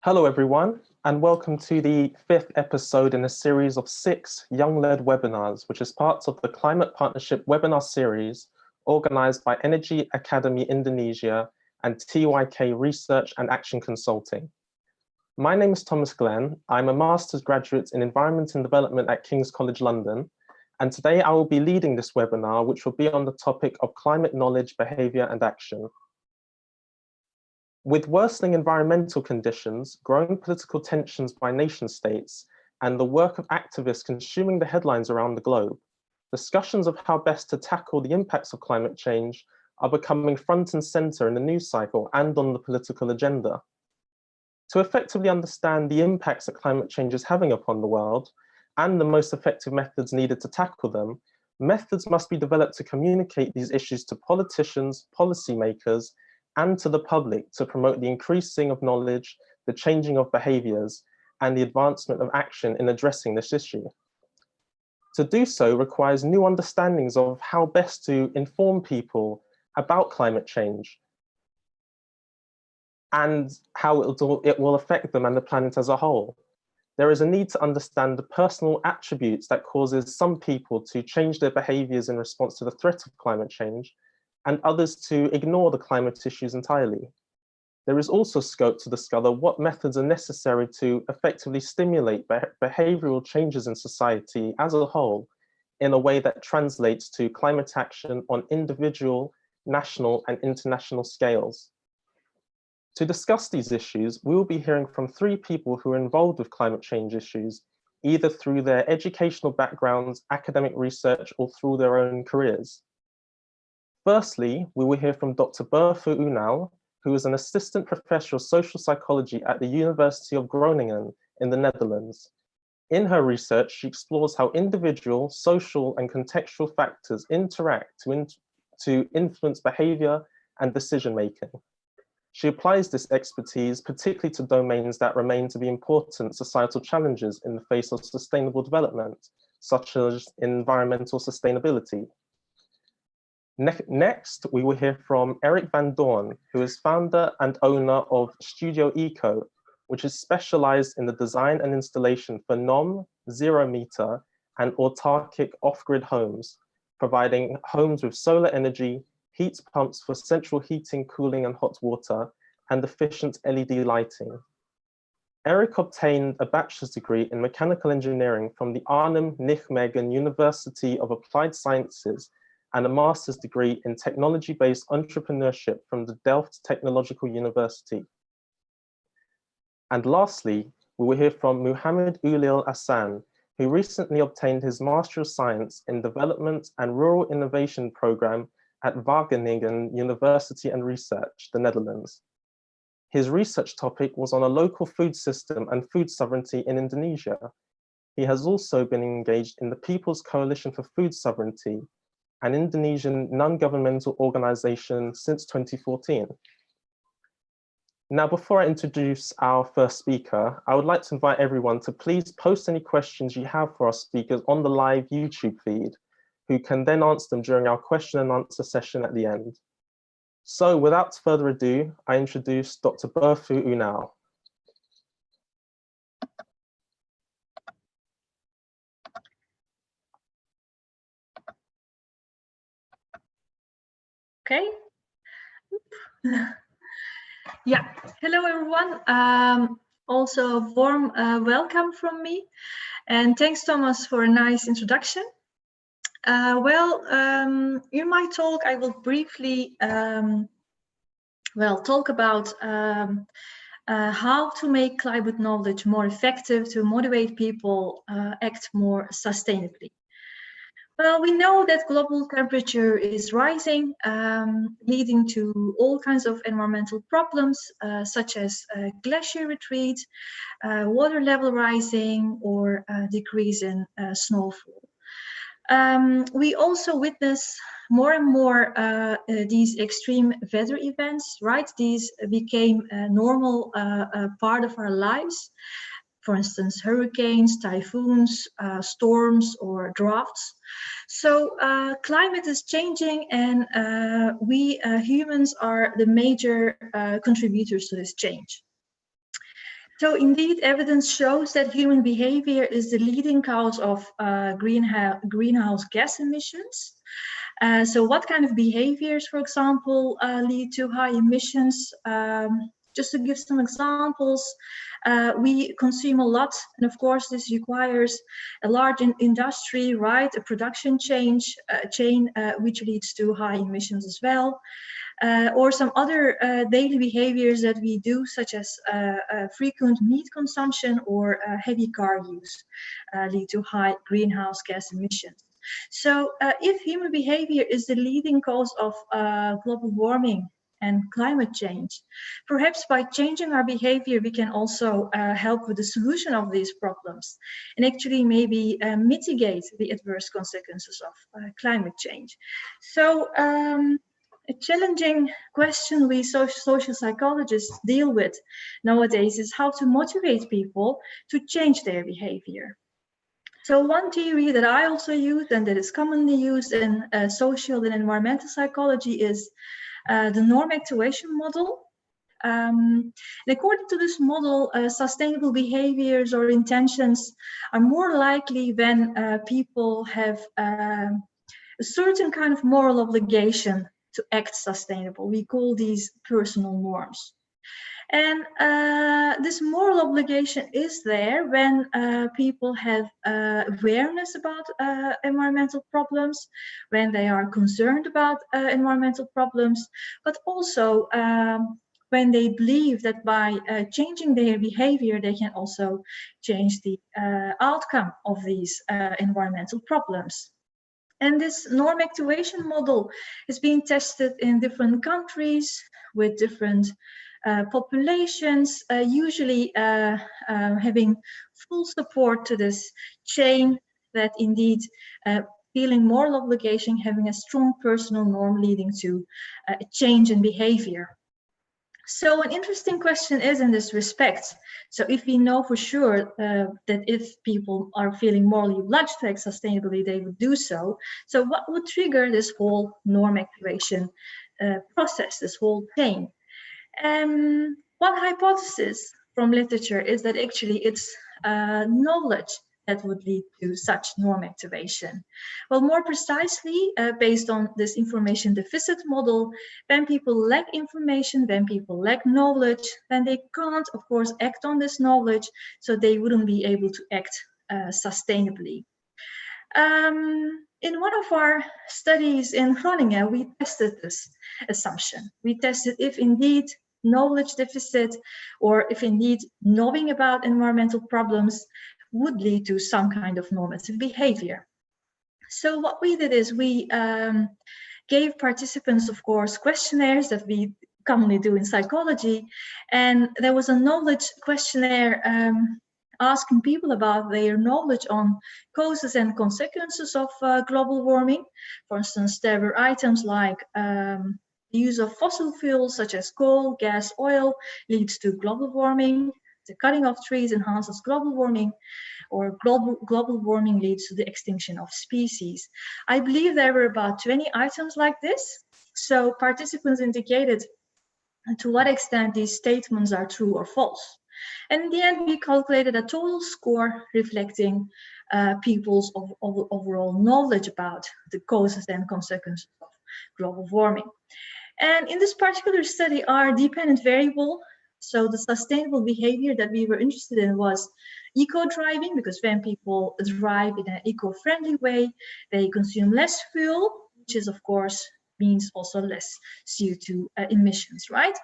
Hello everyone, and welcome to the 5th episode in a series of 6 Young-led webinars, which is part of the Climate Partnership webinar series organized by Energy Academy Indonesia and Tyke Research and Action Consulting. My name is Thomas Glenn. I'm a master's graduate in Environment and Development at King's College London, and today I will be leading this webinar, which will be on the topic of climate knowledge, behavior and action. With worsening environmental conditions, growing political tensions by nation states, and the work of activists consuming the headlines around the globe, discussions of how best to tackle the impacts of climate change are becoming front and center in the news cycle and on the political agenda. To effectively understand the impacts that climate change is having upon the world and the most effective methods needed to tackle them, methods must be developed to communicate these issues to politicians, policymakers, and to the public to promote the increasing of knowledge, the changing of behaviors, and the advancement of action in addressing this issue. To do so requires new understandings of how best to inform people about climate change and how it will affect them and the planet as a whole. There is a need to understand the personal attributes that causes some people to change their behaviors in response to the threat of climate change, and others to ignore the climate issues entirely. There is also scope to discover what methods are necessary to effectively stimulate behavioral changes in society as a whole in a way that translates to climate action on individual, national, and international scales. To discuss these issues, we will be hearing from 3 people who are involved with climate change issues, either through their educational backgrounds, academic research, or through their own careers. Firstly, we will hear from Dr. Burfu Unal, who is an assistant professor of social psychology at the University of Groningen in the Netherlands. In her research, she explores how individual, social, and contextual factors interact to influence behavior and decision-making. She applies this expertise particularly to domains that remain to be important societal challenges in the face of sustainable development, such as environmental sustainability. Next, we will hear from Eric Van Doorn, who is founder and owner of Studio Eco, which is specialized in the design and installation for non, zero-meter, and autarkic off-grid homes, providing homes with solar energy, heat pumps for central heating, cooling, and hot water, and efficient LED lighting. Eric obtained a bachelor's degree in mechanical engineering from the Arnhem Nijmegen University of Applied Sciences and a master's degree in technology-based entrepreneurship from the Delft Technological University. And lastly, we will hear from Muhammad Ulil Hassan, who recently obtained his Master of Science in Development and Rural Innovation Program at Wageningen University and Research, the Netherlands. His research topic was on a local food system and food sovereignty in Indonesia. He has also been engaged in the People's Coalition for Food Sovereignty, an Indonesian non-governmental organization since 2014. Now, before I introduce our first speaker, I would like to invite everyone to please post any questions you have for our speakers on the live YouTube feed, who can then answer them during our question and answer session at the end. So without further ado, I introduce Dr. Burfu Unal. Okay. Yeah, hello everyone. Also warm welcome from me. And thanks Thomas for a nice introduction. In my talk I will briefly talk about how to make climate knowledge more effective to motivate people act more sustainably. Well, we know that global temperature is rising, leading to all kinds of environmental problems, such as glacier retreat, water level rising, or decrease in snowfall. We also witness more and more these extreme weather events, right? These became a normal part of our lives. For instance, hurricanes, typhoons, storms, or droughts. So climate is changing, and we humans are the major contributors to this change. So indeed, evidence shows that human behavior is the leading cause of greenhouse gas emissions. So what kind of behaviors, for example, lead to high emissions? Just to give some examples, we consume a lot, and of course this requires a large industry, right? A production chain, which leads to high emissions as well. Or some other daily behaviors that we do, such as frequent meat consumption or heavy car use, lead to high greenhouse gas emissions. So if human behavior is the leading cause of global warming and climate change, perhaps by changing our behavior, we can also help with the solution of these problems and actually maybe mitigate the adverse consequences of climate change. So a challenging question we social psychologists deal with nowadays is how to motivate people to change their behavior. So one theory that I also use and that is commonly used in social and environmental psychology is the norm actuation model. And according to this model, sustainable behaviors or intentions are more likely when people have a certain kind of moral obligation to act sustainable. We call these personal norms. And this moral obligation is there when people have awareness about environmental problems, when they are concerned about environmental problems, but also when they believe that by changing their behavior, they can also change the outcome of these environmental problems. And this norm actuation model is being tested in different countries with different populations, usually having full support to this chain that indeed feeling moral obligation, having a strong personal norm leading to a change in behavior. So an interesting question is in this respect. So if we know for sure that if people are feeling morally obliged to act sustainably, they would do so. So what would trigger this whole norm activation process, this whole chain? One hypothesis from literature is that actually it's knowledge that would lead to such norm activation. Well, more precisely, based on this information deficit model, when people lack information, when people lack knowledge, then they can't, of course, act on this knowledge, so they wouldn't be able to act sustainably. In one of our studies in Groningen, we tested this assumption. We tested if indeed knowledge deficit or if indeed knowing about environmental problems would lead to some kind of normative behavior. So what we did is we gave participants, of course, questionnaires that we commonly do in psychology. And there was a knowledge questionnaire asking people about their knowledge on causes and consequences of global warming. For instance, there were items like the use of fossil fuels such as coal, gas, oil leads to global warming. The cutting of trees enhances global warming, or global warming leads to the extinction of species. I believe there were about 20 items like this. So participants indicated to what extent these statements are true or false. And in the end, we calculated a total score reflecting people's overall knowledge about the causes and consequences of global warming. And in this particular study, our dependent variable, so the sustainable behavior that we were interested in was eco-driving, because when people drive in an eco-friendly way, they consume less fuel, which is, of course, means also less CO2 emissions, right?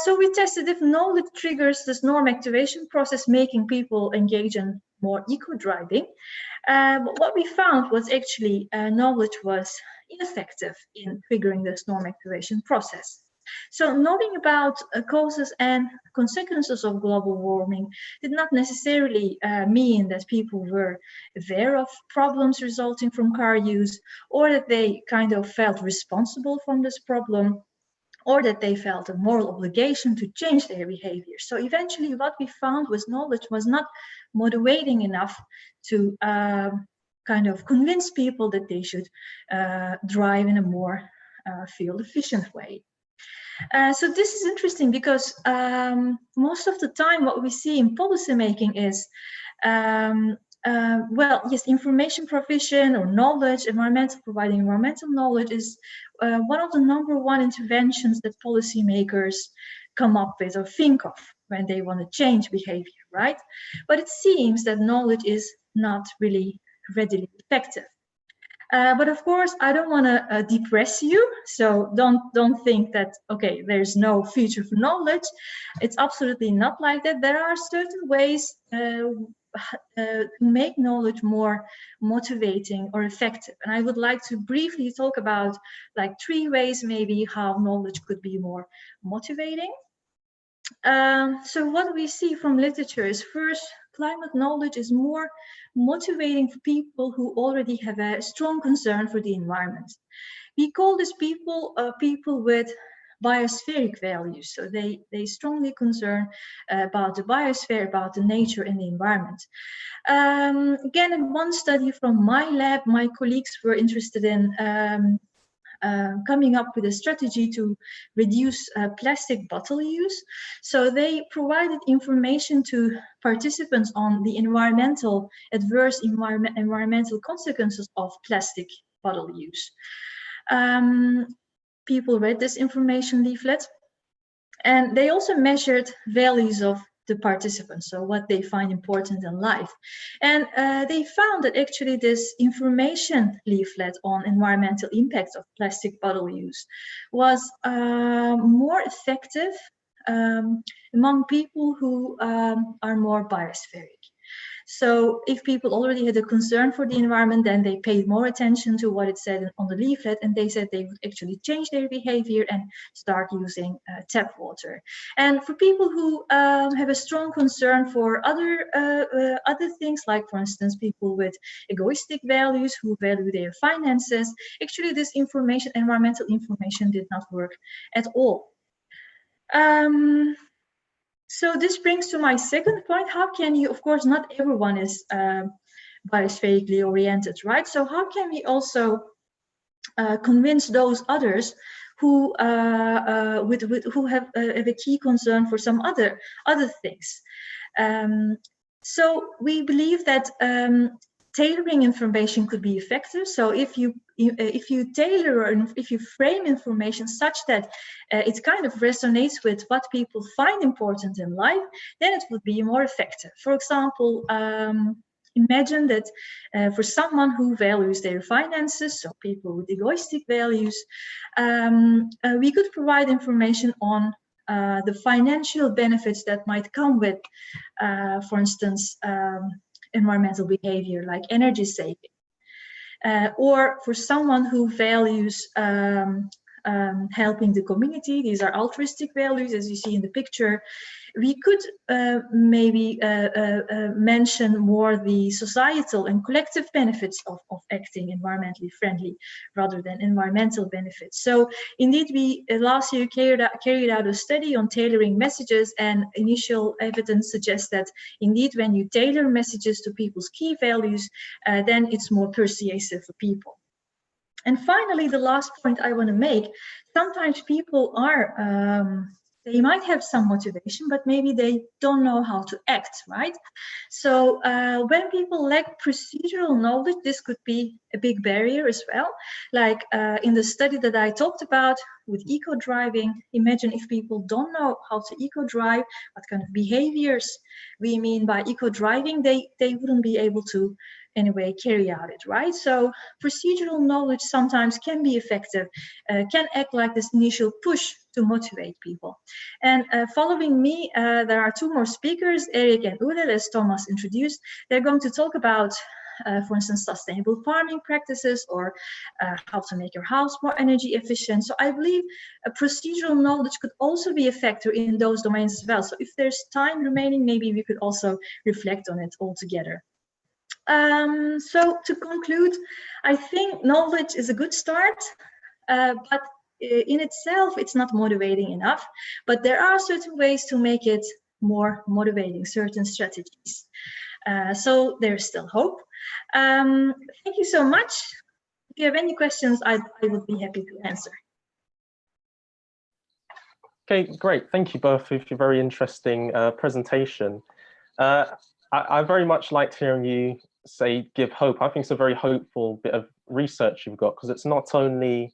So we tested if knowledge triggers this norm activation process, making people engage in more eco-driving. But what we found was actually knowledge was ineffective in triggering this norm activation process. So knowing about causes and consequences of global warming did not necessarily mean that people were aware of problems resulting from car use, or that they kind of felt responsible from this problem, or that they felt a moral obligation to change their behavior. So eventually what we found was knowledge was not motivating enough to kind of convince people that they should drive in a more fuel efficient way. So this is interesting because most of the time what we see in policy making is, well, yes, information provision or knowledge, providing environmental knowledge is one of the #1 interventions that policymakers come up with or think of when they want to change behavior, right? But it seems that knowledge is not really readily effective. But of course, I don't want to depress you, so don't think that, okay, there's no future for knowledge. It's absolutely not like that. There are certain ways to make knowledge more motivating or effective. And I would like to briefly talk about like 3 ways maybe how knowledge could be more motivating. So what we see from literature is, first, climate knowledge is more motivating for people who already have a strong concern for the environment. We call these people people with biospheric values. So they strongly concern about the biosphere, about the nature and the environment. Again, in one study from my lab, my colleagues were interested in coming up with a strategy to reduce plastic bottle use. So they provided information to participants on the adverse environmental consequences of plastic bottle use. People read this information leaflet, and they also measured values of the participants, so what they find important in life. And they found that actually this information leaflet on environmental impacts of plastic bottle use was more effective among people who are more biospheric. So if people already had a concern for the environment, then they paid more attention to what it said on the leaflet, and they said they would actually change their behavior and start using tap water. And for people who have a strong concern for other things, like for instance, people with egoistic values who value their finances, actually this environmental information did not work at all. So this brings to my second point. How can you, of course, not everyone is biospherically oriented, right? So how can we also convince those others who who have a key concern for some other things? So we believe that tailoring information could be effective. So if you tailor or if you frame information such that it kind of resonates with what people find important in life, then it would be more effective. For example, imagine that for someone who values their finances, so people with egoistic values, we could provide information on the financial benefits that might come with, for instance, environmental behavior like energy saving. Or for someone who values helping the community, these are altruistic values, as you see in the picture, we could maybe mention more the societal and collective benefits of acting environmentally friendly rather than environmental benefits. So indeed, we last year carried out a study on tailoring messages, and initial evidence suggests that indeed when you tailor messages to people's key values, then it's more persuasive for people. And finally, the last point I want to make, sometimes people are they might have some motivation, but maybe they don't know how to act, right? So when people lack procedural knowledge, this could be a big barrier as well. Like in the study that I talked about with eco-driving, imagine if people don't know how to eco-drive, what kind of behaviors we mean by eco-driving, they wouldn't be able to anyway carry out it, right? So procedural knowledge sometimes can be effective, can act like this initial push to motivate people. And following me, there are 2 more speakers, Eric and Udel, as Thomas introduced. They're going to talk about, for instance, sustainable farming practices, or how to make your house more energy efficient. So I believe procedural knowledge could also be a factor in those domains as well. So if there's time remaining, maybe we could also reflect on it all together. So to conclude, I think knowledge is a good start, but in itself, it's not motivating enough. But there are certain ways to make it more motivating, certain strategies. So there's still hope. Thank you so much. If you have any questions, I would be happy to answer. Okay, great. Thank you both for your very interesting presentation. I very much liked hearing you say give hope. I think it's a very hopeful bit of research you've got, because it's not only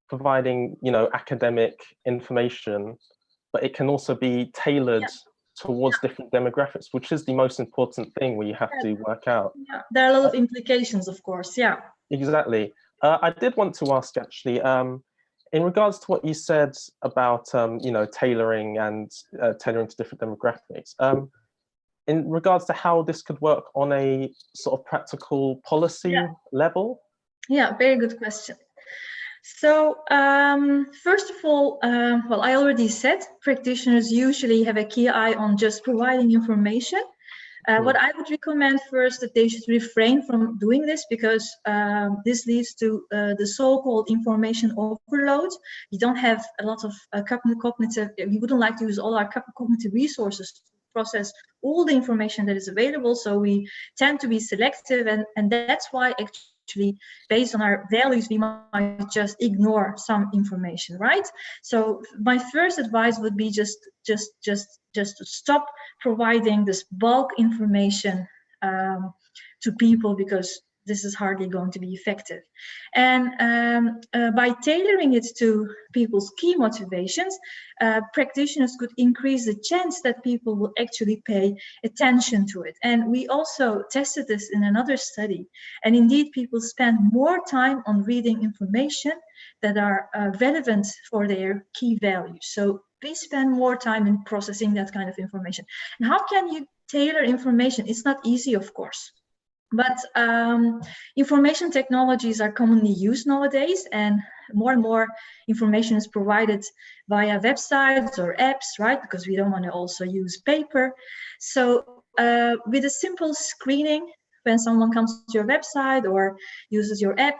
providing, academic information, but it can also be tailored towards different demographics, which is the most important thing where you have to work out. Yeah, there are a lot of implications, of course. Yeah. Exactly. I did want to ask actually, in regards to what you said about tailoring and tailoring to different demographics. In regards to how this could work on a sort of practical policy level? Yeah, very good question. So first of all, well, I already said practitioners usually have a key eye on just providing information. What I would recommend first that they should refrain from doing this, because this leads to the so-called information overload. You don't have a lot of cognitive, we wouldn't like to use all our cognitive resources to process all the information that is available. So we tend to be selective, and that's why actually based on our values, we might just ignore some information, right? So my first advice would be just to stop providing this bulk information to people, because this is hardly going to be effective. And by tailoring it to people's key motivations, practitioners could increase the chance that people will actually pay attention to it. And we also tested this in another study. And indeed, people spend more time on reading information that are relevant for their key values. So they spend more time in processing that kind of information. And how can you tailor information? It's not easy, of course. But information technologies are commonly used nowadays, and more information is provided via websites or apps, right? Because we don't want to also use paper. So with a simple screening, when someone comes to your website or uses your app,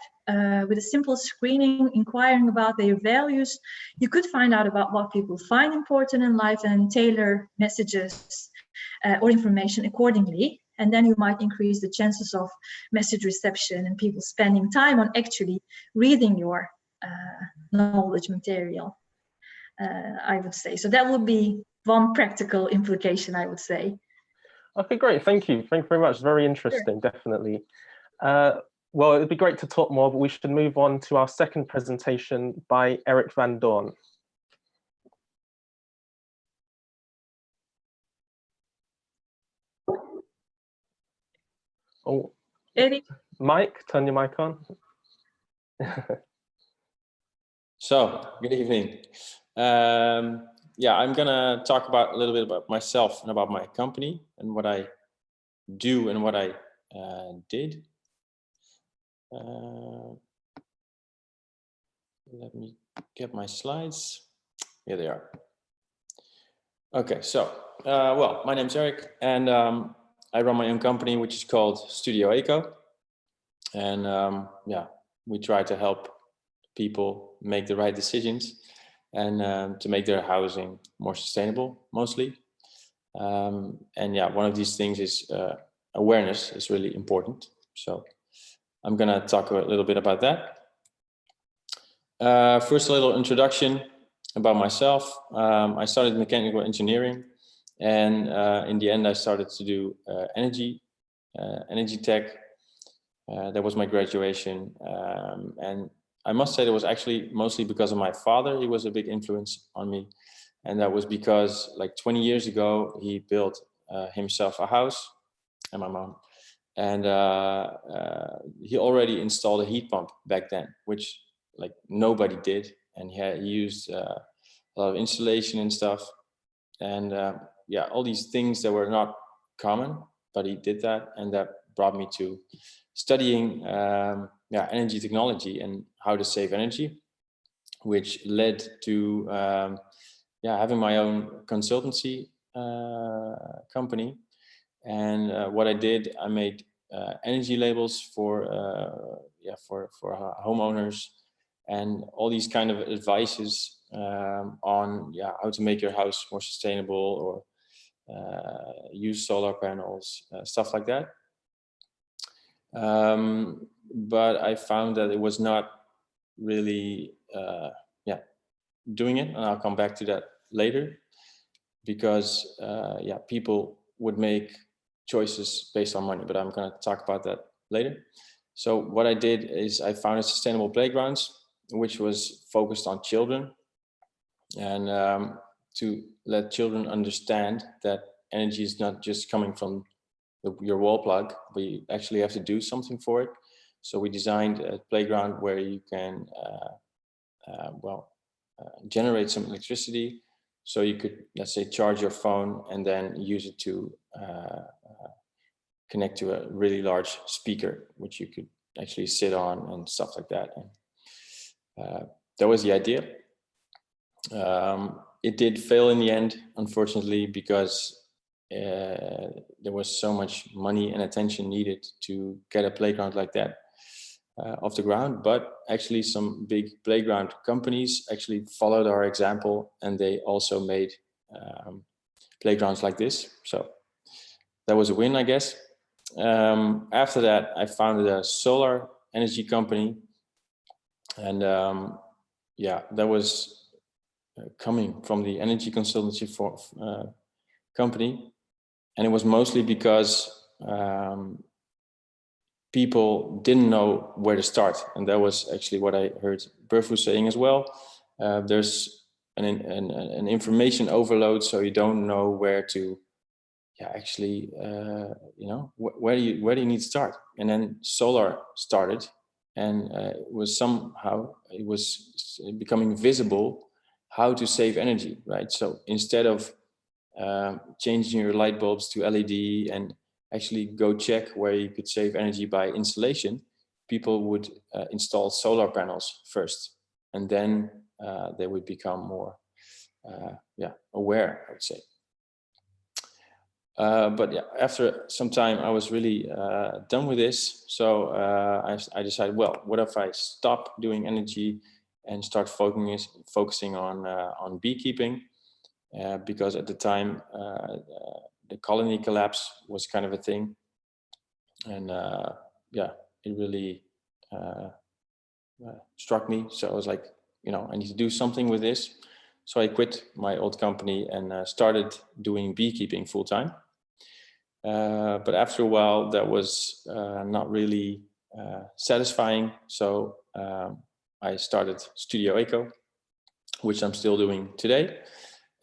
with a simple screening, inquiring about their values, you could find out about what people find important in life and tailor messages or information accordingly. And then you might increase the chances of message reception and people spending time on actually reading your knowledge material, I would say. So that would be one practical implication, I would say. Okay, great. Thank you. Thank you very much. Very interesting, definitely. Well, it'd be great to talk more, but we should move on to our second presentation by Eric van Doorn. Oh, Eric? Mike, turn your mic on. So, good evening. Yeah, I'm gonna talk about a little bit about myself and about my company and what I do and what I did. Let me get my slides. Here they are. Okay, so, well, my name's Eric, and I run my own company, which is called Studio Eco. And yeah, we try to help people make the right decisions and to make their housing more sustainable, mostly. And yeah, one of these things is awareness is really important. So I'm gonna talk a little bit about that. First, a little introduction about myself. I started mechanical engineering, and in the end, I started to do energy tech. That was my graduation, and I must say that was actually mostly because of my father. He was a big influence on me, and that was because like 20 years ago, he built himself a house, and my mom, and he already installed a heat pump back then, which like nobody did, and he used a lot of insulation and stuff, and yeah, all these things that were not common, but he did that, and that brought me to studying yeah, energy technology and how to save energy, which led to yeah, having my own consultancy company. And what I did, I made energy labels for yeah, for homeowners, and all these kind of advices on yeah, how to make your house more sustainable, or use solar panels, stuff like that. But I found that it was not really yeah, doing it, and I'll come back to that later, because yeah, people would make choices based on money, but I'm going to talk about that later. So what I did is I founded Sustainable Playgrounds, which was focused on children, and to let children understand that energy is not just coming from your wall plug, but you actually have to do something for it. So we designed a playground where you can generate some electricity, so you could, let's say, charge your phone and then use it to connect to a really large speaker, which you could actually sit on and stuff like that. And that was the idea. It did fail in the end, unfortunately, because there was so much money and attention needed to get a playground like that off the ground. But actually some big playground companies actually followed our example, and they also made playgrounds like this. So that was a win, I guess. After that, I founded a solar energy company, and yeah, that was coming from the energy consultancy company, and it was mostly because people didn't know where to start, and that was actually what I heard Berfu saying as well. There's an information overload, so you don't know where to, yeah, actually, you know, where do you need to start? And then solar started, and it was becoming visible how to save energy, right? So instead of changing your light bulbs to LED and actually go check where you could save energy by installation, people would install solar panels first, and then they would become more aware, I would say. But yeah, after some time, I was really done with this. So I decided, well, what if I stop doing energy and start focusing on beekeeping? Because at the time, the colony collapse was kind of a thing. And yeah, it really struck me. So I was like, you know, I need to do something with this. So I quit my old company and started doing beekeeping full time. But after a while, that was not really satisfying. So I started Studio Eco, which I'm still doing today.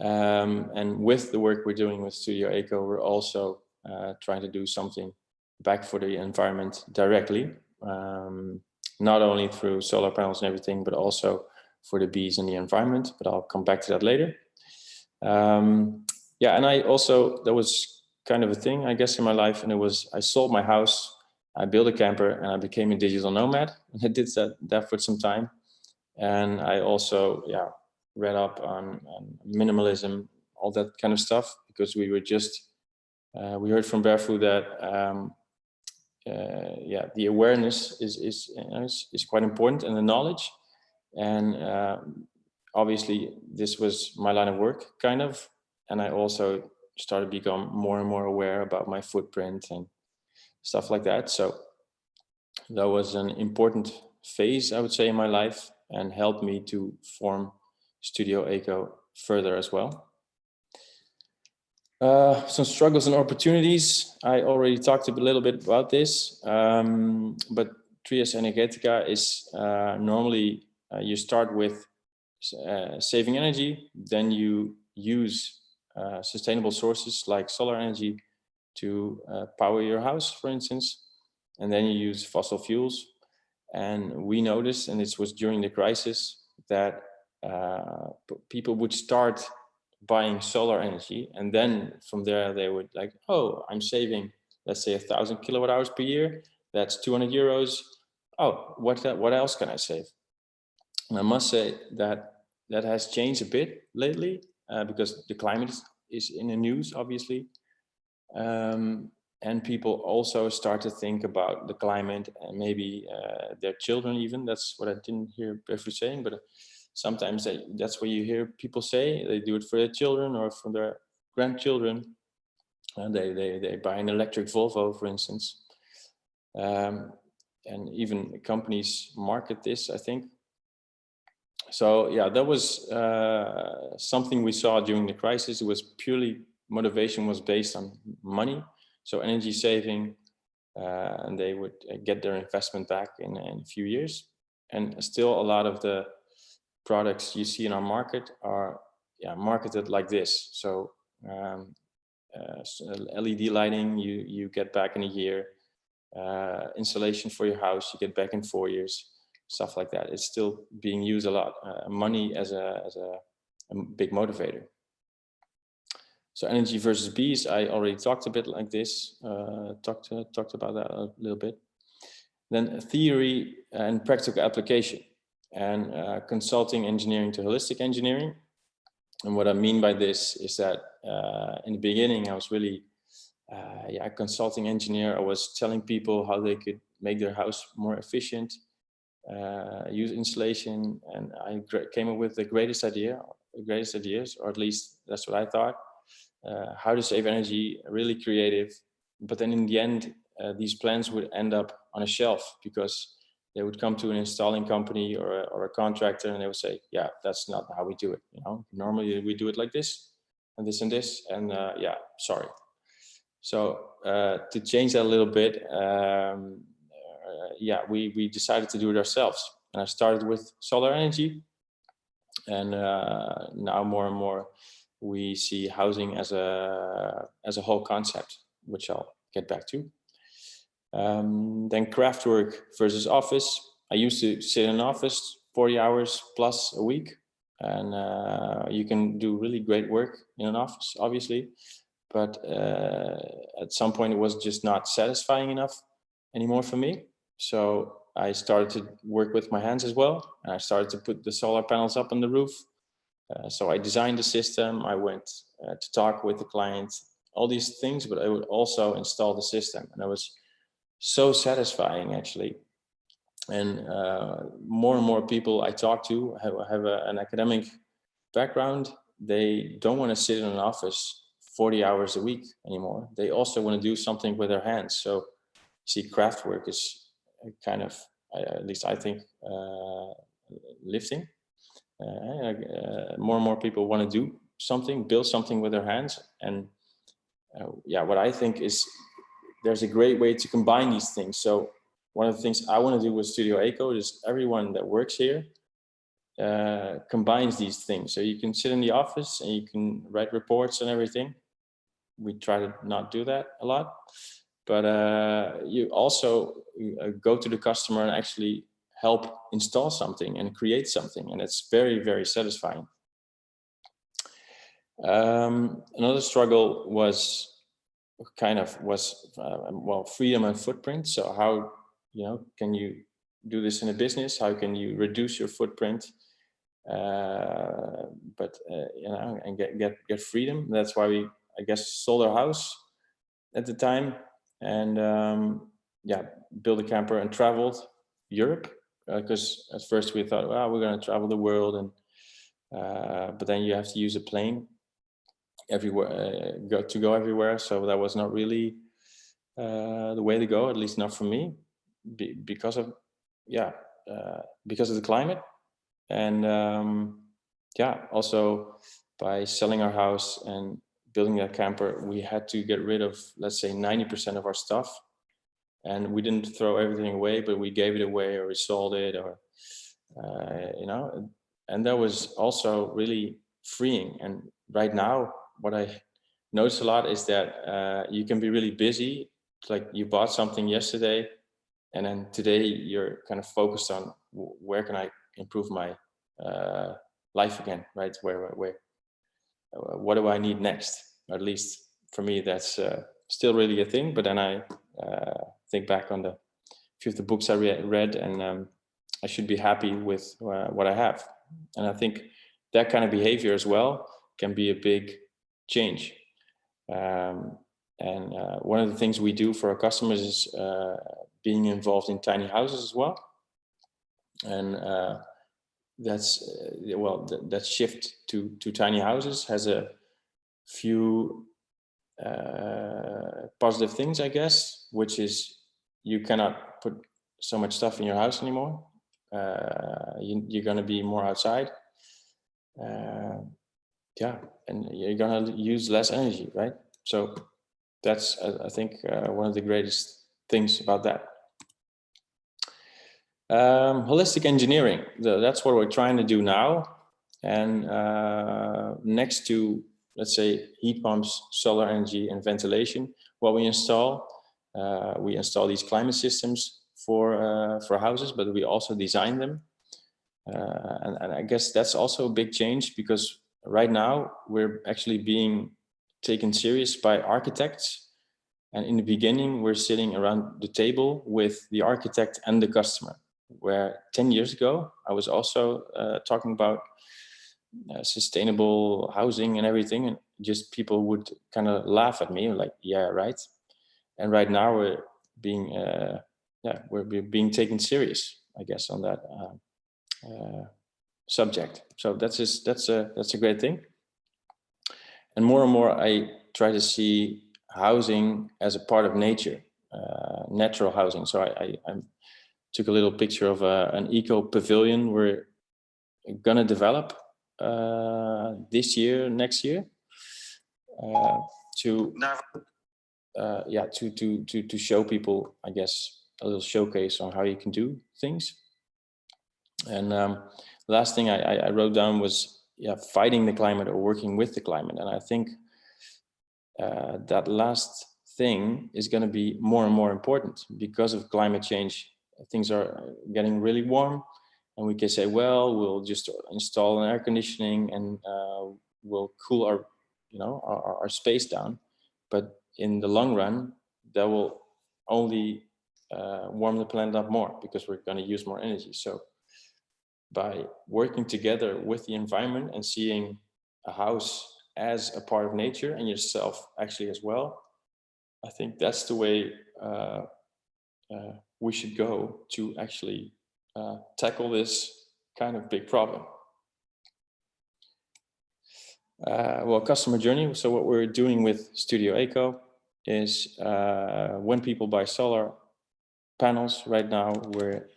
And with the work we're doing with Studio Eco, we're also trying to do something back for the environment directly, not only through solar panels and everything, but also for the bees and the environment. But I'll come back to that later. Yeah, and I also, there was kind of a thing, I guess, in my life, and it was, I sold my house, I built a camper, and I became a digital nomad. And I did that for some time. And I also, yeah, read up on minimalism, all that kind of stuff, because we were just, we heard from Berfu that, yeah, the awareness is quite important, and the knowledge. And obviously, this was my line of work, kind of. And I also started to become more and more aware about my footprint and stuff like that. So that was an important phase, I would say, in my life, and helped me to form Studio Eco further as well. Some struggles and opportunities. I already talked a little bit about this, but Trias Energetica is normally you start with saving energy, then you use sustainable sources like solar energy to power your house, for instance, and then you use fossil fuels. And we noticed, and this was during the crisis, that people would start buying solar energy, and then from there they would like, oh, I'm saving, let's say, 1,000 kilowatt hours per year. That's 200 euros. Oh, what else can I save? And I must say that that has changed a bit lately because the climate is in the news, obviously. And people also start to think about the climate and maybe their children even. That's what I didn't hear Berfu saying, but sometimes that's what you hear people say. They do it for their children or for their grandchildren. And they buy an electric Volvo, for instance. And even companies market this, I think. So yeah, that was something we saw during the crisis. It was purely motivation was based on money, so energy saving, and they would get their investment back in a few years. And still, a lot of the products you see in our market are marketed like this. So LED lighting, you get back in a year. Insulation for your house, you get back in 4 years. Stuff like that. It's still being used a lot. Money as a big motivator. So energy versus bees, I already talked a bit like this. Talked about that a little bit. Then theory and practical application, and consulting engineering to holistic engineering. And what I mean by this is that in the beginning, I was really a consulting engineer. I was telling people how they could make their house more efficient. Use insulation, and I came up with the greatest ideas, or at least that's what I thought. How to save energy, really creative. But then in the end, these plans would end up on a shelf, because they would come to an installing company or a contractor, and they would say, yeah, that's not how we do it. You know, normally we do it like this and this and this, and yeah, sorry. So to change that a little bit, we decided to do it ourselves. And I started with solar energy, and now more and more we see housing as a whole concept, which I'll get back to. Then craft work versus office. I used to sit in an office 40 hours plus a week, and you can do really great work in an office, obviously, but at some point it was just not satisfying enough anymore for me. So I started to work with my hands as well, and I started to put the solar panels up on the roof. So I designed the system, I went to talk with the client, all these things, but I would also install the system, and it was so satisfying, actually. And more and more people I talk to have an academic background. They don't want to sit in an office 40 hours a week anymore. They also want to do something with their hands. So you see, craft work is kind of, at least I think, lifting. More and more people want to do something, build something with their hands. And what I think is there's a great way to combine these things. So one of the things I want to do with Studio Eco is everyone that works here combines these things. So you can sit in the office and you can write reports and everything. We try to not do that a lot, but you also go to the customer and actually help install something and create something, and it's very, very satisfying. Another struggle was freedom and footprint. So how can you do this in a business? How can you reduce your footprint, and get freedom? That's why we, I guess, sold our house at the time, and built a camper and traveled Europe, because at first we thought, well, we're going to travel the world, and but then you have to use a plane everywhere, go everywhere. So that was not really the way to go, at least not for me, because of the climate, and also by selling our house and building that camper, we had to get rid of, let's say, 90% of our stuff. And we didn't throw everything away, but we gave it away, or we sold it, or and that was also really freeing. And right now, what I notice a lot is that you can be really busy. It's like you bought something yesterday, and then today you're kind of focused on where can I improve my life again, right? Where what do I need next? Or at least for me, that's still really a thing. But then I think back on the few of the books I read, and I should be happy with what I have. And I think that kind of behavior as well can be a big change. And one of the things we do for our customers is being involved in tiny houses as well. And that shift to tiny houses has a few positive things, I guess, which is you cannot put so much stuff in your house anymore. you're going to be more outside. Yeah, and you're going to use less energy, right? So that's, I think, one of the greatest things about that. Holistic engineering, that's what we're trying to do now. And next to, let's say, heat pumps, solar energy, and ventilation, what we install these climate systems for houses, but we also design them. And I guess that's also a big change, because right now we're actually being taken serious by architects. And in the beginning, we're sitting around the table with the architect and the customer, where 10 years ago, I was also talking about sustainable housing and everything. And just people would kind of laugh at me like, yeah, right. And right now we're being, we're being taken serious, I guess, on that subject. So that's a great thing. And more I try to see housing as a part of nature, natural housing. So I took a little picture of an eco pavilion we're gonna develop this year, next year, to show people, I guess, a little showcase on how you can do things. And last thing I wrote down was fighting the climate or working with the climate. And I think that last thing is going to be more and more important because of climate change. Things are getting really warm, and we can say, well, we'll just install an air conditioning and we'll cool our space down. But in the long run, that will only warm the planet up more, because we're going to use more energy. So by working together with the environment and seeing a house as a part of nature and yourself actually as well, I think that's the way we should go to actually tackle this kind of big problem. Well, customer journey. So what we're doing with Studio Eco is when people buy solar panels right now, we're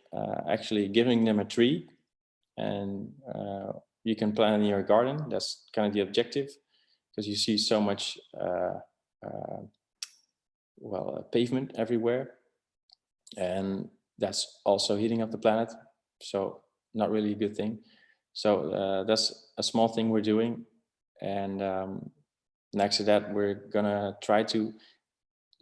actually giving them a tree, and you can plant in your garden. That's kind of the objective, because you see so much pavement everywhere, and that's also heating up the planet, so not really a good thing. So that's a small thing we're doing, and next to that, we're gonna try to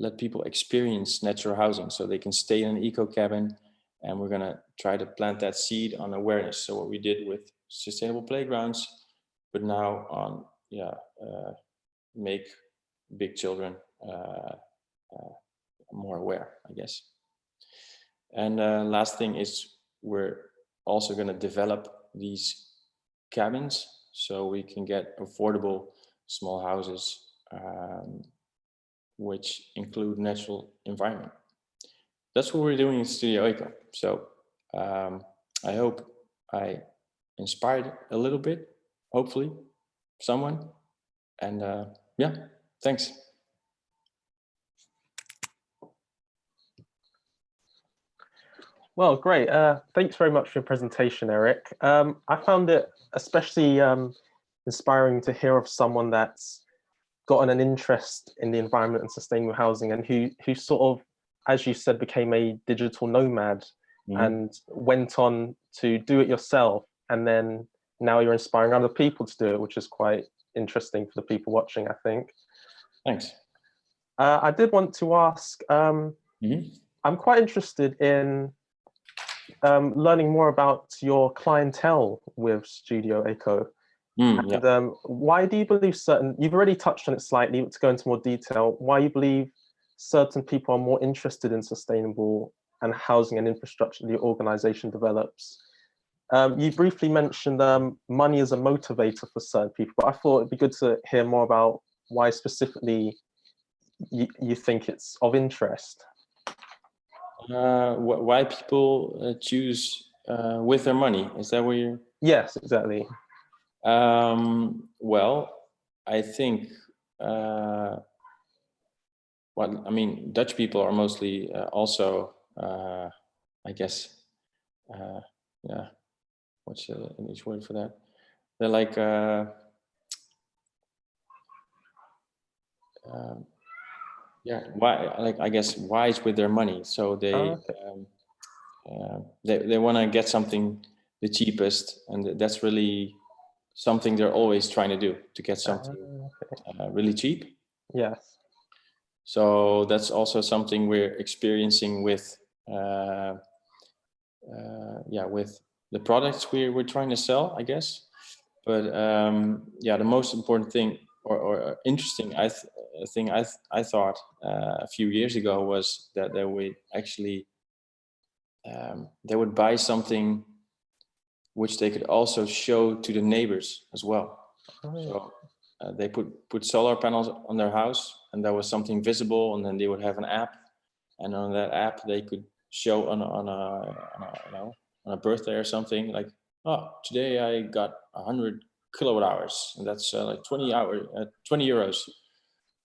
let people experience natural housing, so they can stay in an eco cabin, and we're gonna try to plant that seed on awareness. So what we did with sustainable playgrounds, but now on make big children more aware, I guess. And last thing is, we're also going to develop these cabins so we can get affordable small houses which include natural environment. That's what we're doing in Studio Eco. So I hope I inspired a little bit, hopefully someone. And yeah, thanks. Well, great. Thanks very much for your presentation, Eric. I found it especially inspiring to hear of someone that's gotten an interest in the environment and sustainable housing, and who sort of, as you said, became a digital nomad and went on to do it yourself. And then now you're inspiring other people to do it, which is quite interesting for the people watching, I think. Thanks. I did want to ask, I'm quite interested in learning more about your clientele with Studio Eco. And why do you believe you've already touched on it slightly, but to go into more detail, why you believe certain people are more interested in sustainable and housing and infrastructure the organization develops? You briefly mentioned money as a motivator for certain people, but I thought it'd be good to hear more about why specifically you think it's of interest. Why people choose with their money? Is that what you're... Yes, exactly. Well, I think, Dutch people are mostly also, I guess, yeah, what's the English word for that? They're like yeah, why, like, I guess wise with their money. So they they want to get something the cheapest, and that's really something they're always trying to do, to get something really cheap. Yes. So that's also something we're experiencing with yeah, with the products we're trying to sell, I guess. But yeah, the most important thing or interesting thing I thought a few years ago was that they would actually they would buy something which they could also show to the neighbors as well. So they put solar panels on their house, and there was something visible, and then they would have an app, and on that app they could show on you know, on a birthday or something, like, oh, today I got 100 kilowatt hours, and that's like 20 euros.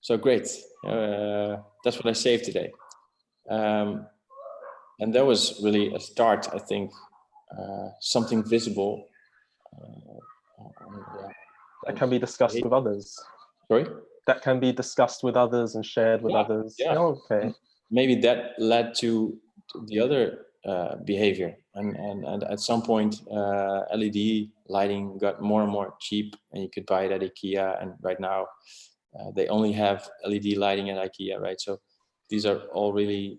So great, that's what I saved today. And that was really a start, I think, something visible. Yeah. That can be discussed with others. Sorry? That can be discussed with others and shared with others. Yeah. Oh, okay. Maybe that led to the other behavior, and at some point LED lighting got more and more cheap, and you could buy it at IKEA, and right now they only have LED lighting at IKEA, right? So these are all really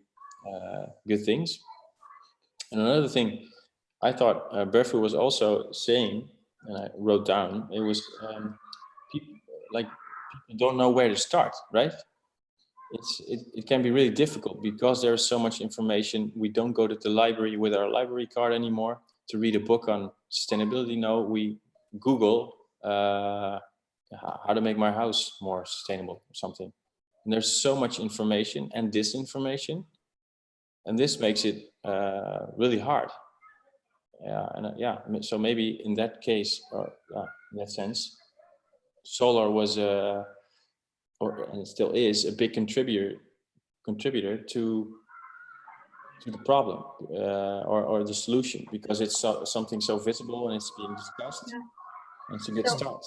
good things. And another thing I thought Berfu was also saying, and I wrote down, it was people don't know where to start, right? It can be really difficult because there's so much information. We don't go to the library with our library card anymore to read a book on sustainability. No, we Google how to make my house more sustainable or something. And there's so much information and disinformation, and this makes it really hard. Yeah, and yeah, so maybe in that case, or in that sense, solar was and it still is a big contributor to the problem or the solution, because it's something so visible and it's being discussed. Yeah. And it's a good start.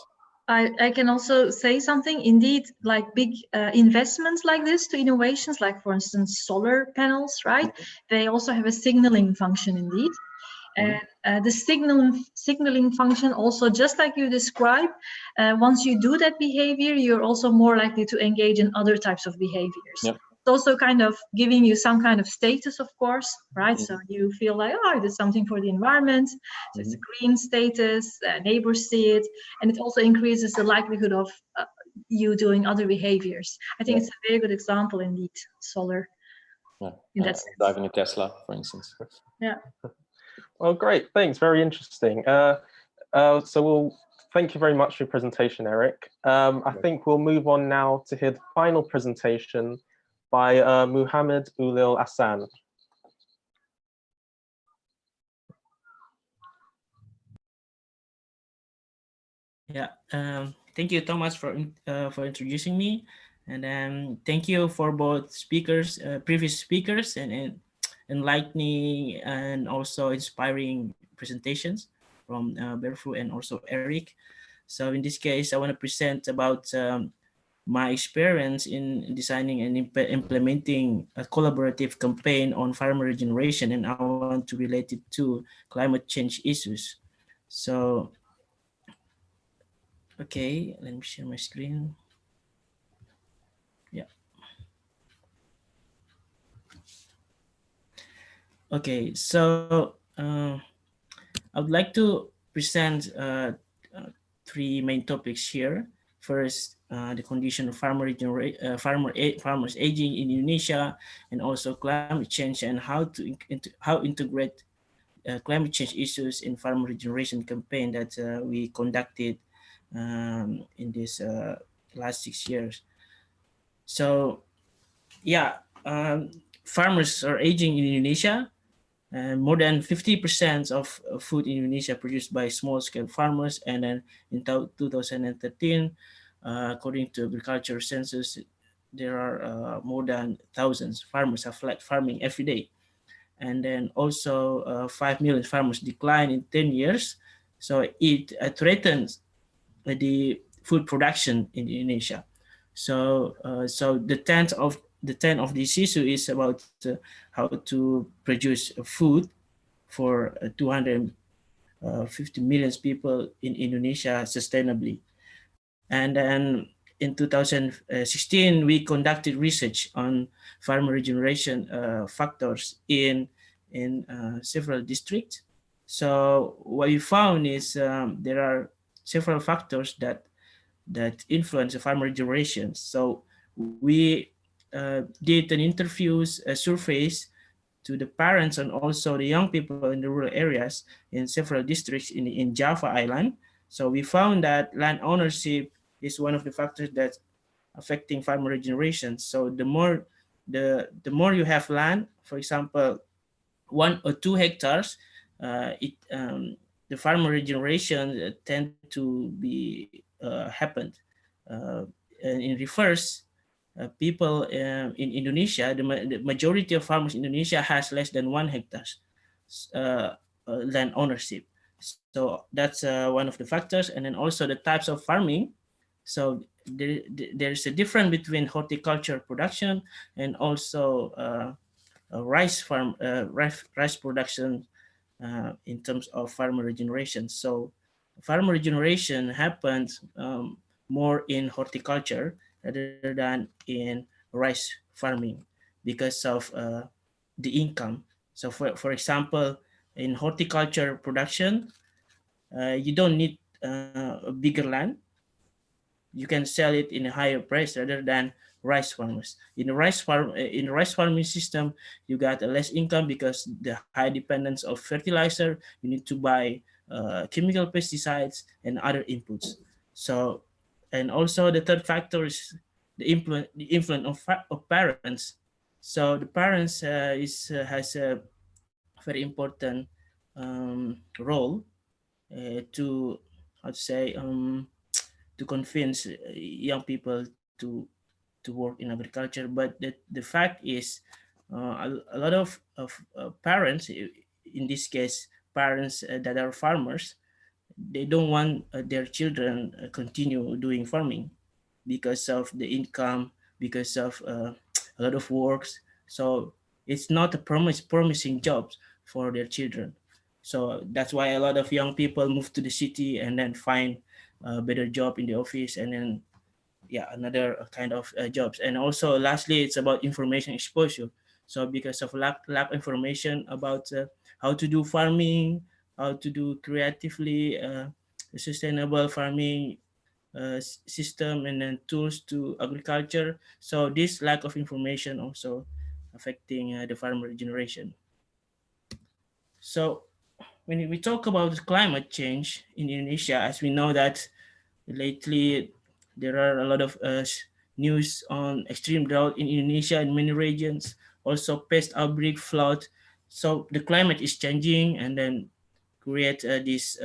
I can also say something. Indeed, like big investments like this to innovations, like for instance solar panels, right? They also have a signaling function indeed. And the signaling function also, just like you described, once you do that behavior, you're also more likely to engage in other types of behaviors. Yep. It's also kind of giving you some kind of status, of course, right? So you feel like, oh, I did something for the environment. So it's a green status, neighbors see it, and it also increases the likelihood of you doing other behaviors. I think it's a very good example indeed, solar. Yeah, in that sense. Driving a Tesla, for instance. Yeah. Well, great, thanks, very interesting. So thank you very much for your presentation, Eric. I think we'll move on now to hear the final presentation by Muhammad Ulil Hassan. Yeah, thank you, Thomas, for introducing me, and thank you for both speakers, previous speakers, and enlightening and also inspiring presentations from Berfu and also Eric. So in this case, I want to present about my experience in designing and implementing a collaborative campaign on farmer regeneration, and I want to relate it to climate change issues. So, okay, let me share my screen. Yeah. Okay, so I would like to present three main topics here. First, the condition of farmers aging in Indonesia, and also climate change, and how to integrate climate change issues in farmer regeneration campaign that we conducted in this last 6 years. So, yeah, farmers are aging in Indonesia. More than 50% of food in Indonesia produced by small-scale farmers, and then in 2013, according to agriculture census, there are more than thousands farmers are flat farming every day. and then also 5 million farmers decline in 10 years. So it threatens the food production in Indonesia. So so the tenth of this issue is about how to produce food for 250 million people in Indonesia sustainably. And then in 2016, we conducted research on farmer regeneration factors in several districts. So what we found is there are several factors that influence the farmer regeneration. So we did an interviews, surveys to the parents and also the young people in the rural areas in several districts in Java Island. So we found that land ownership is one of the factors that's affecting farmer regeneration. So the more you have land, for example, 1 or 2 hectares, the farmer regeneration tend to be happened. And in reverse, people in Indonesia, the majority of farmers in Indonesia has less than 1 hectare land ownership. So that's one of the factors. And then also the types of farming. So there's a difference between horticulture production and also rice production in terms of farmer regeneration. So farmer regeneration happens more in horticulture rather than in rice farming because of the income. So for example, in horticulture production, you don't need a bigger land. You can sell it in a higher price rather than rice farmers. In the rice farming system, you got a less income because the high dependence of fertilizer. You need to buy chemical pesticides and other inputs. So, and also the third factor is the influence of parents. So the parents has a very important role to how to say to convince young people to work in agriculture. But the fact is, a lot of parents, in this case, parents that are farmers, they don't want their children continue doing farming because of the income, because of a lot of works. So it's not a promising jobs for their children. So that's why a lot of young people move to the city and then find a better job in the office and then yeah another kind of jobs. And also lastly, it's about information exposure. So because of lack information about how to do farming, how to do creatively sustainable farming system and then tools to agriculture. So this lack of information also affecting the farmer generation. So when we talk about climate change in Indonesia, as we know that lately there are a lot of news on extreme drought in Indonesia in many regions, also pest outbreak, flood. So the climate is changing and then create these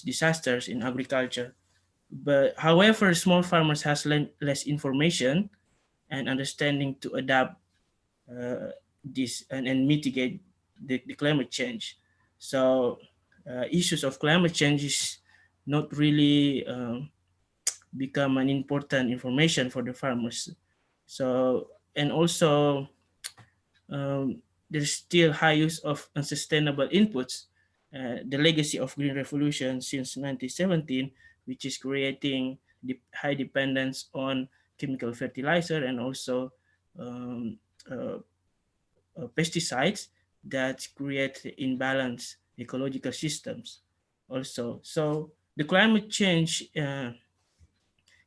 disasters in agriculture. But however, small farmers has less information and understanding to adapt this and mitigate the climate change. So issues of climate change is not really become an important information for the farmers. So and also there's still high use of unsustainable inputs. The legacy of Green Revolution since 1917, which is creating the high dependence on chemical fertilizer and also um, uh, pesticides that create imbalance ecological systems also. So the climate change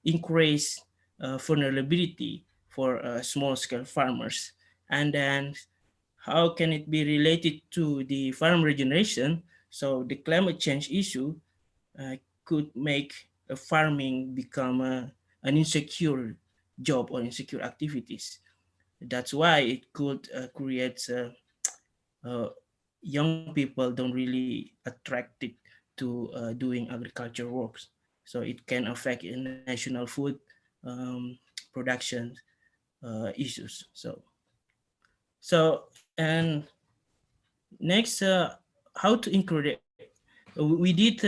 increase vulnerability for small scale farmers. And then how can it be related to the farm regeneration? So the climate change issue could make farming become an insecure job or insecure activities. That's why it could create uh, young people don't really attracted to doing agriculture works. So it can affect national food um, production issues. So And next, how to encourage. We did,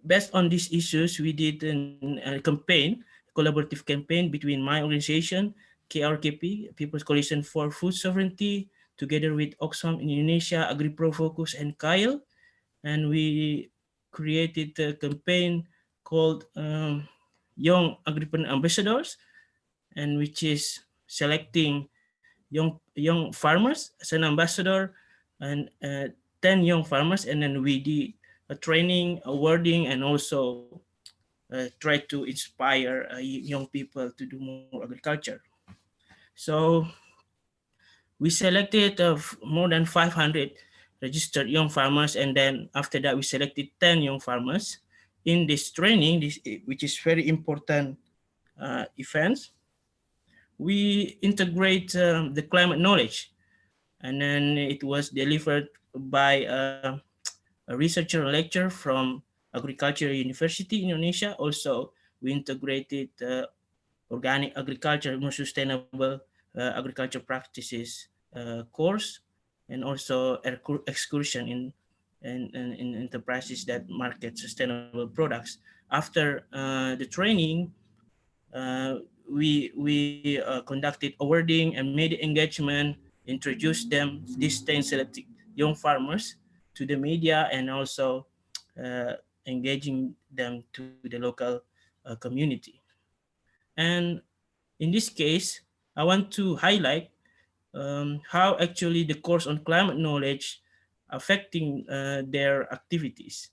based on these issues, we did a campaign, collaborative campaign between my organization, KRKP, People's Coalition for Food Sovereignty, together with Oxfam Indonesia, AgriPro Focus, and Kyle. And we created a campaign called Young Agripreneur Ambassadors, and which is selecting young farmers as an ambassador, and 10 young farmers, and then we did a training, awarding, and also try to inspire young people to do more agriculture. So we selected more than 500 registered young farmers, and then after that we selected 10 young farmers in this training, which is very important events. We integrate the climate knowledge, and then it was delivered by a researcher lecturer from Agricultural University Indonesia. Also, we integrated organic agriculture, more sustainable agriculture practices course, and also excursion in enterprises that market sustainable products. After the training, we conducted awarding and media engagement, introduced them, these 10 selected young farmers, to the media, and also engaging them to the local community. And in this case, I want to highlight how actually the course on climate knowledge affecting their activities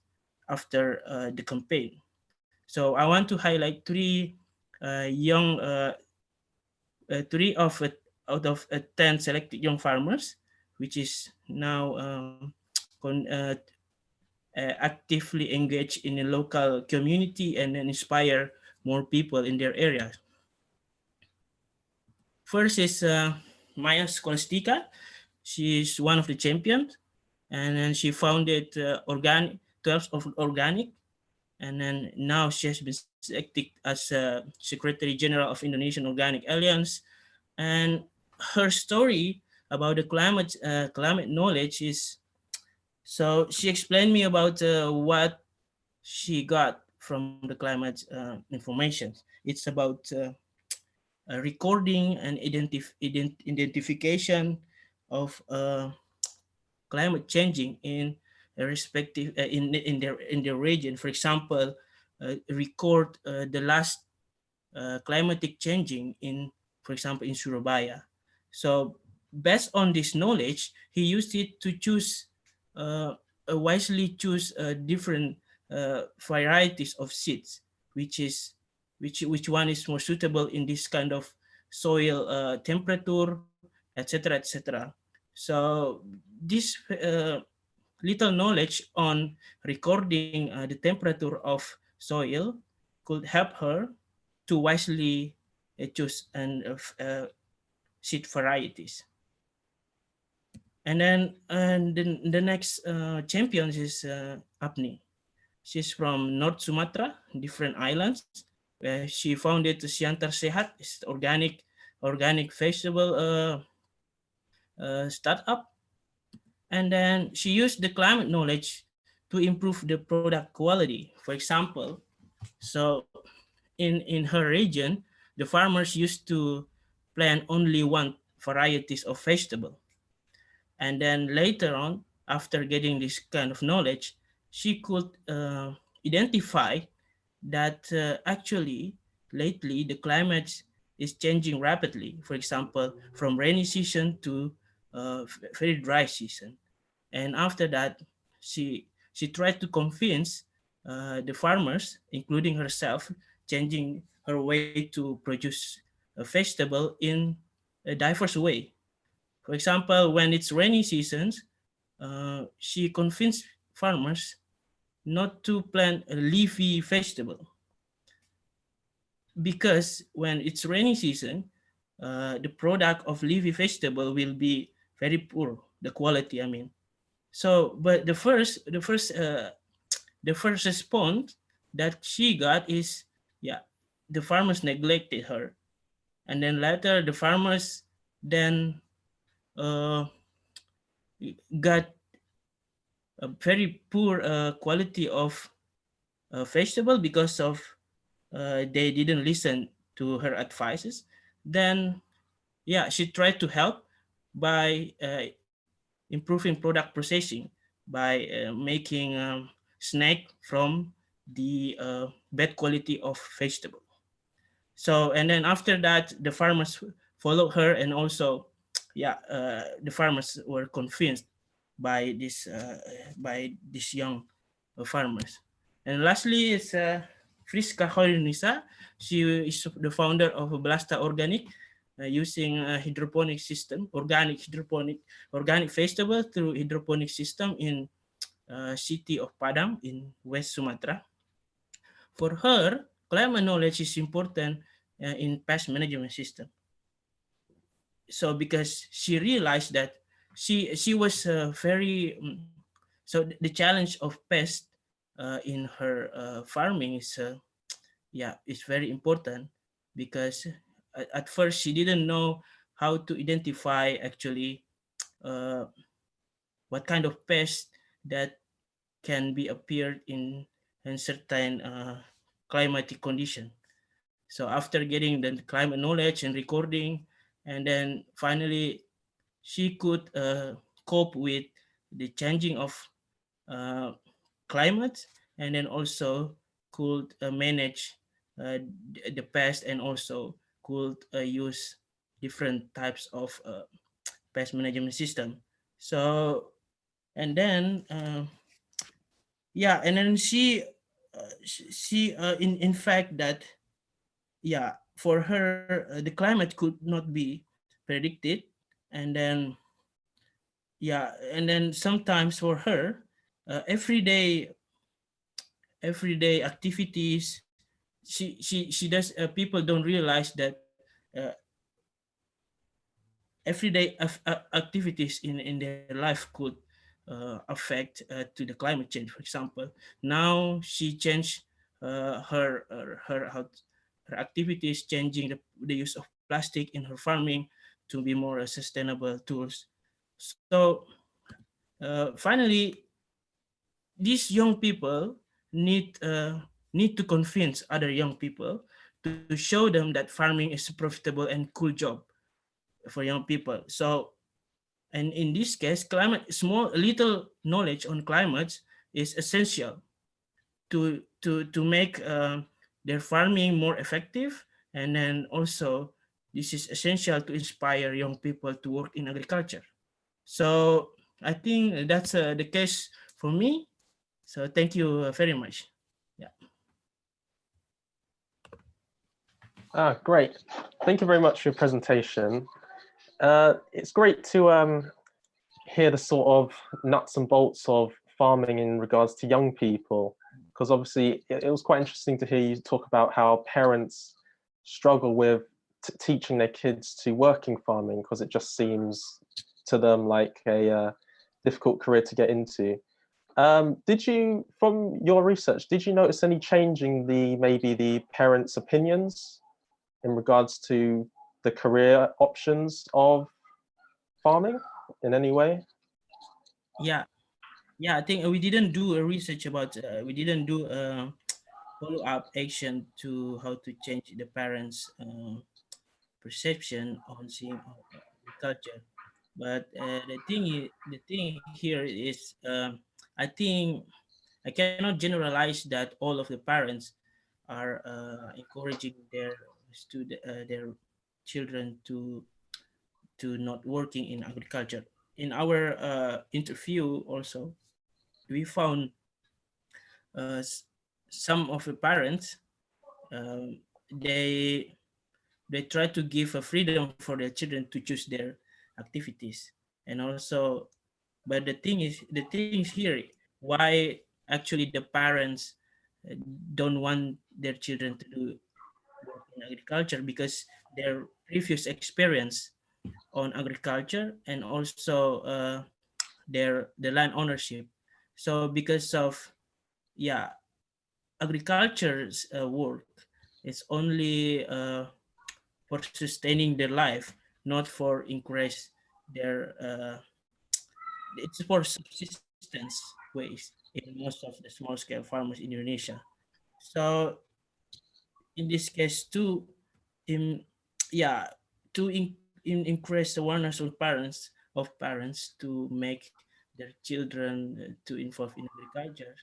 after the campaign. So I want to highlight three out of 10 selected young farmers, which is now actively engaged in the local community and then inspire more people in their areas. First is Maya Skolastika. She is one of the champions, and then she founded 12 of organic, and then now she has been selected as Secretary General of Indonesian Organic Alliance. And her story about the climate knowledge is, so she explained me about what she got from the climate information. It's about recording and identification of climate changing in a respective in their region. For example, record the last climatic changing in, for example, in Surabaya. So based on this knowledge, he used it to choose wisely choose different varieties of seeds, which one is more suitable in this kind of soil temperature, etc., etc. So this little knowledge on recording the temperature of soil could help her to wisely choose and seed varieties. And then the next champion is Apni. She's from North Sumatra, different islands. She founded Siantar Sehat, it's organic vegetable startup. And then she used the climate knowledge to improve the product quality. For example, so in her region, the farmers used to plant only one varieties of vegetable. And then later on, after getting this kind of knowledge, she could identify that actually lately the climate is changing rapidly. For example, from rainy season to very dry season. And after that, she tried to convince the farmers, including herself, changing her way to produce a vegetable in a diverse way. For example, when it's rainy seasons, she convinced farmers not to plant a leafy vegetable, because when it's rainy season, the product of leafy vegetable will be very poor, the quality, I mean. So, but the first response that she got is, yeah, the farmers neglected her, and then later the farmers then got a very poor quality of vegetable because of they didn't listen to her advices. Then yeah, she tried to help by improving product processing, by making snack from the bad quality of vegetable. So, and then after that, the farmers followed her, and also, yeah, the farmers were convinced by these young farmers. And lastly, is Friska Horinisa. She is the founder of Blasta Organic, using a hydroponic system, organic vegetable through hydroponic system in city of Padang in West Sumatra. For her, climate knowledge is important in pest management system. So because she realized that she was very so the challenge of pest in her farming is yeah, it's very important, because at first she didn't know how to identify actually uh, what kind of pest that can be appeared in certain climatic condition. So after getting the climate knowledge and recording, and then finally she could cope with the changing of uh, climate, and then also could manage the pest, and also could use different types of pest management system. So, and then yeah, and then she in fact that yeah, for her the climate could not be predicted. And then yeah, and then sometimes for her everyday activities, she does people don't realize that everyday activities in their life could affect to the climate change. For example, now she changed her activities, changing the use of plastic in her farming to be more sustainable tools. So finally, these young people need to convince other young people to show them that farming is a profitable and cool job for young people. So, and in this case, little knowledge on climate is essential to make their farming more effective. And then also, this is essential to inspire young people to work in agriculture. So I think that's the case for me. So thank you very much. Yeah. Great. Thank you very much for your presentation. It's great to hear the sort of nuts and bolts of farming in regards to young people, because obviously it was quite interesting to hear you talk about how parents struggle with teaching their kids to work in farming, because it just seems to them like a difficult career to get into. Did you, from your research, did you notice any change in maybe the parents' opinions in regards to the career options of farming in any way? Yeah, I think we didn't do a research about. We didn't do a follow-up action to how to change the parents' perception on seeing agriculture. But the thing here is, I think I cannot generalize that all of the parents are encouraging their children to not working in agriculture. In our interview also, we found uh, some of the parents, um, they they try to give a freedom for their children to choose their activities. And also, but the thing is here, why actually the parents don't want their children to do work in agriculture, because their previous experience on agriculture, and also the land ownership. So because of yeah, agriculture's work is only for sustaining their life, not for increase it's for subsistence ways in most of the small scale farmers in Indonesia. So in this case too, in yeah, to increase the awareness of parents to make their children to involve in agriculture.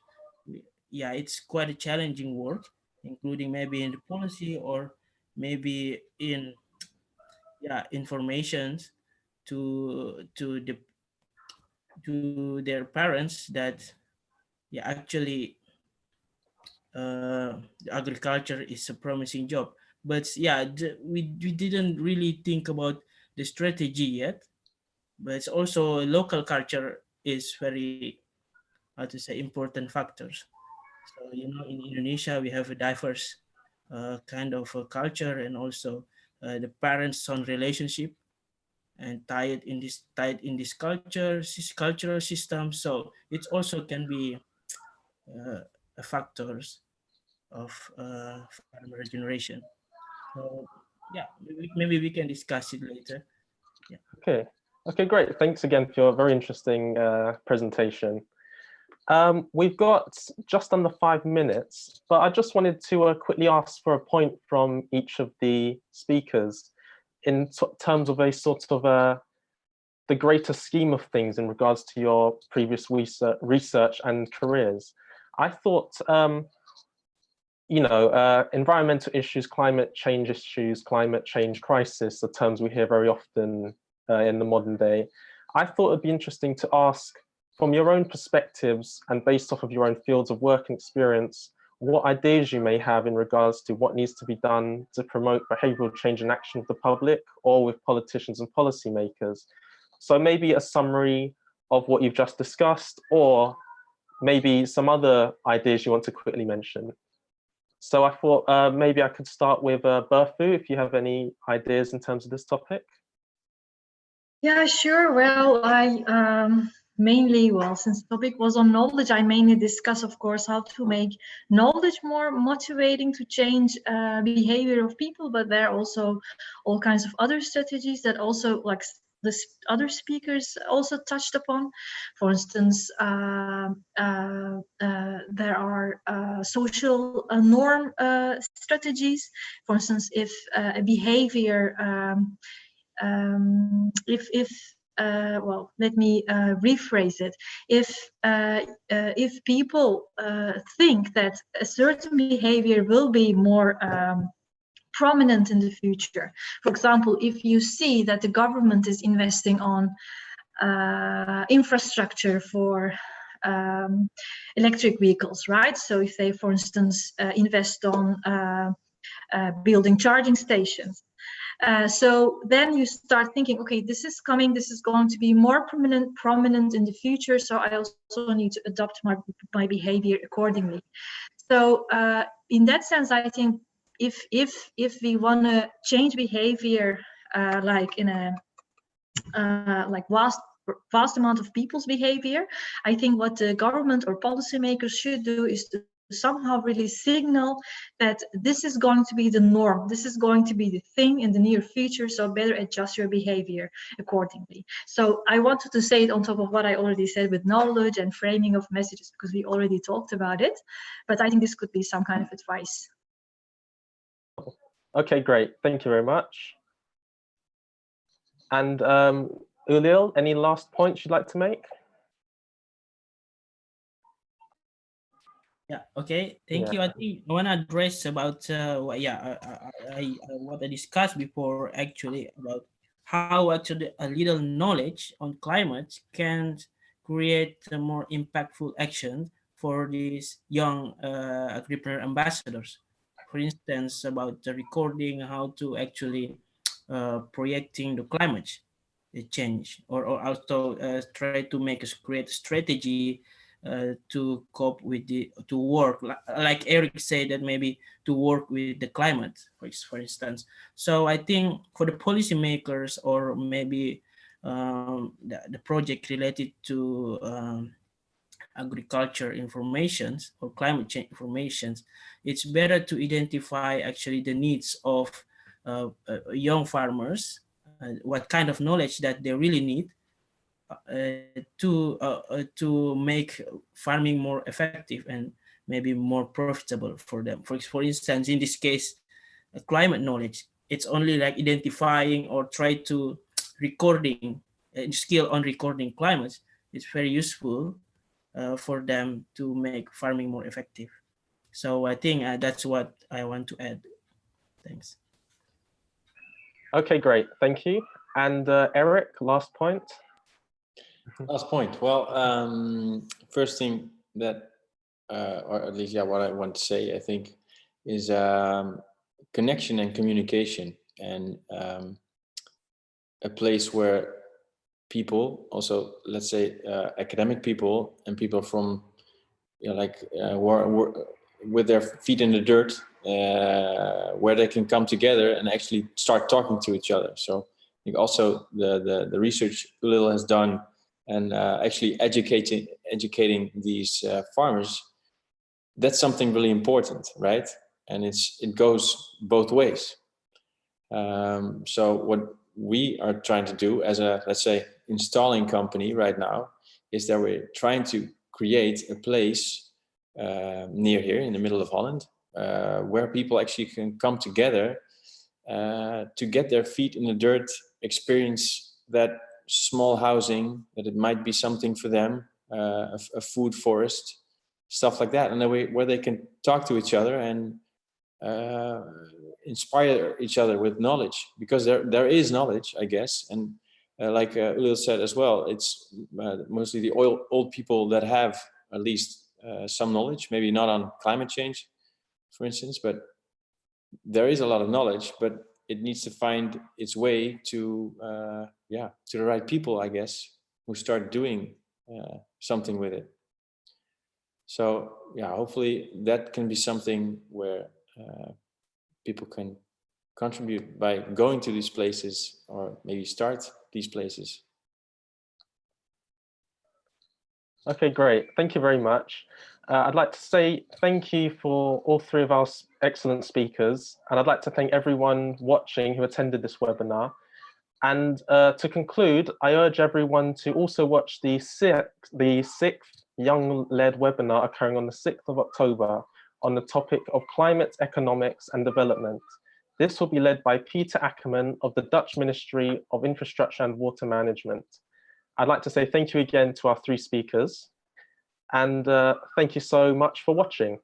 Yeah, it's quite a challenging work, including maybe in the policy or maybe in informations to their parents that actually agriculture is a promising job. But yeah, we didn't really think about the strategy yet. But it's also local culture is very, how to say, important factors. So in Indonesia we have a diverse kind of culture, and also the parents-son relationship and tied in this cultural system. So it also can be a factors of farmer regeneration. So yeah, maybe we can discuss it later. Yeah. Okay. Okay, great. Thanks again for your very interesting presentation. We've got just under 5 minutes, but I just wanted to quickly ask for a point from each of the speakers in terms of a sort of the greater scheme of things in regards to your previous research and careers. I thought, environmental issues, climate change issues, climate change crisis, the terms we hear very often in the modern day. I thought it'd be interesting to ask, from your own perspectives and based off of your own fields of work and experience, what ideas you may have in regards to what needs to be done to promote behavioral change and action with the public or with politicians and policymakers. So maybe a summary of what you've just discussed, or maybe some other ideas you want to quickly mention. So I thought maybe I could start with Berfu, if you have any ideas in terms of this topic. Yeah, sure. Well, I mainly, since the topic was on knowledge, I mainly discuss, of course, how to make knowledge more motivating to change behavior of people, but there are also all kinds of other strategies that also, like the other speakers also touched upon. For instance, there are social norm strategies. For instance, if a behavior well, let me rephrase it. If people think that a certain behavior will be more prominent in the future, for example, if you see that the government is investing on infrastructure for electric vehicles, right? So if they, for instance, invest on building charging stations, so then you start thinking, okay, this is coming, this is going to be more prominent in the future, so I also need to adopt my behavior accordingly. So in that sense, I think if we want to change behavior like in a like vast amount of people's behavior, I think what the government or policymakers should do is to somehow really signal that this is going to be the norm, this is going to be the thing in the near future, so better adjust your behavior accordingly. So I wanted to say it on top of what I already said with knowledge and framing of messages, because we already talked about it, but I think this could be some kind of advice. Okay, great, thank you very much. And Ulil, any last points you'd like to make? Yeah. Okay. Thank you. I think I want to address about what I discussed before, actually, about how actually a little knowledge on climate can create a more impactful action for these young agripreneur ambassadors. For instance, about the recording how to actually projecting the climate change, or also try to create a strategy to cope with to work, like Eric said, that maybe to work with the climate, for instance. So I think for the policymakers, or maybe the project related to agriculture informations or climate change informations, it's better to identify actually the needs of young farmers what kind of knowledge that they really need to make farming more effective and maybe more profitable for them. For instance, in this case, climate knowledge, it's only like identifying or try to recording skill on recording climates. It's very useful for them to make farming more effective. So I think that's what I want to add. Thanks. Okay, great. Thank you. And Eric, last point. Last point. Well, first thing that, or at least, yeah, what I want to say, I think, is connection and communication, and a place where people, also, let's say, academic people and people from, you know, like with their feet in the dirt, where they can come together and actually start talking to each other. So I think also the research Ulil has done, and actually educating these farmers, that's something really important, right? And it goes both ways. So what we are trying to do as a, let's say, installing company right now, is that we're trying to create a place near here in the middle of Holland, where people actually can come together to get their feet in the dirt, experience that small housing, that it might be something for them, a food forest, stuff like that, and where they can talk to each other and inspire each other with knowledge, because there is knowledge, I guess, and like Ulil said as well, it's mostly the old people that have at least some knowledge, maybe not on climate change, for instance, but there is a lot of knowledge, but it needs to find its way to the right people, I guess, who start doing something with it. So yeah, hopefully that can be something where people can contribute by going to these places, or maybe start these places. Okay, great. Thank you very much. I'd like to say thank you for all three of our excellent speakers. And I'd like to thank everyone watching who attended this webinar. And to conclude, I urge everyone to also watch the sixth Young-led webinar occurring on the 6th of October on the topic of climate economics and development. This will be led by Peter Ackerman of the Dutch Ministry of Infrastructure and Water Management. I'd like to say thank you again to our three speakers, and thank you so much for watching.